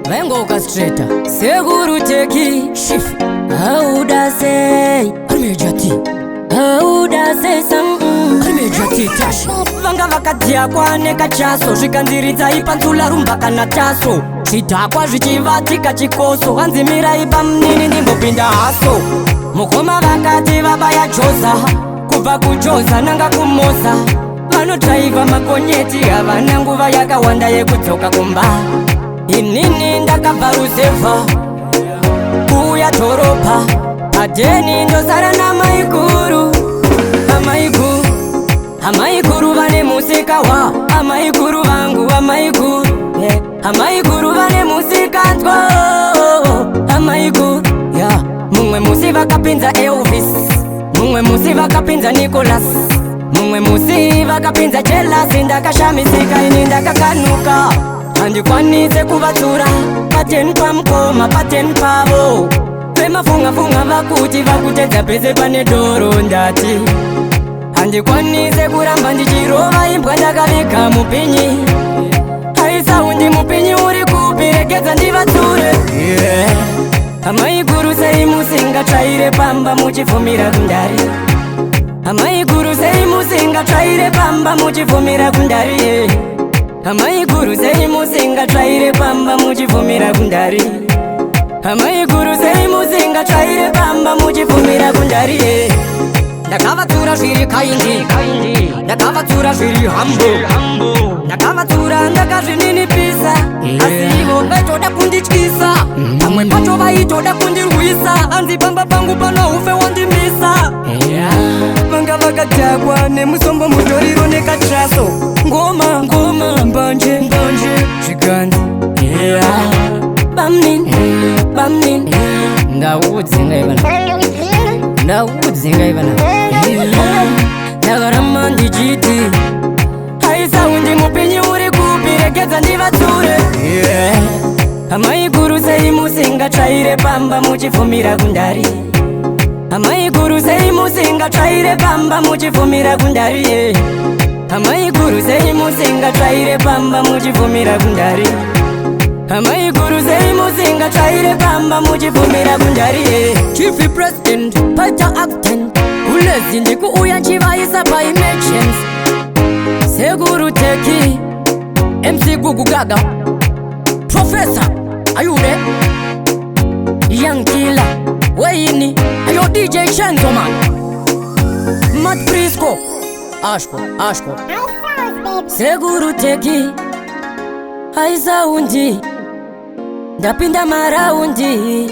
vengo kastreta seguru teki shift auda say armejati auda say sam armejati tashi vanga vakatia kwane kachaso zvikandiridza ipanzula rumba kana taso zvidhakwa zvichivatika chikoso hanzimira ipa mnini ndimbopinda haso mukoma vakati vabaya joza kubva kujoza nanga kumoza vanodraivha makonyeti havana nguva yakawanda yekudzoka kumba inini ndakabva rusevha kuuya dhorobha padheni ndosara namaiguru amaiguru amaiguru vane musika wa amaiguru vangu amaiguru amaiguru vane musika ndwo amaiguru mumwe musi vakapinza Elvis mumwe musi vakapinza Nicholas mumwe musi vakapinza Jelasi ndakashamisika ini ndakakanuka handikwanise kuvatsura pateni pamukoma pateni pavo vemafunga-funga vakuti vakutedza pese pane doro ndati handikwanise kuramba ndichirova imbwa ndakaviga mupinyi haisaundi mupinyi uri kupi regedza ndivatsure amaiguru sei musingatsvaire pamba muchifumira kundari amaiguru sei musingatsvaire pamba muchifumira kundari amaiguru sei musingatsvaire pamba muchifumira kundari amaiguru sei musingatsvaire pamba muchifumira kundari ndakavatsura zviri kaindi ndakavatsura zviri hambo ndakavatsura ndakazvininipisa asi ivo vaitoda kundityisa pamwe pacho vaitoda kundirwisa hanzi pamba pangu pano ufe wandimisa vanga vakadhakwa nemusombo mutoriro nekatraso ngoma mbanje zviganzi bamnin ndaudzinga ivana ndakaramba ndichiti haisaundi mupinyi uri kupi regedza ndivatsure amaiguru sei musingatsvaire pamba muchifumira kundari amaiguru sei musingatsvaire pamba muchifumira kundari amaiguru sei musingatsvaire pamba muchifumira kundari amaiguru sei musingatsvaire pamba muchifumira kundari chief president paita actant ulezi ndikuuya nchivaisa paimentions seguru teki MC Gugu Gaga Professor ayude Young Killer Wayne ayo DJ Shenzo man Matt Prisco Ashko seguru teki haisaundi ndapinda maraundi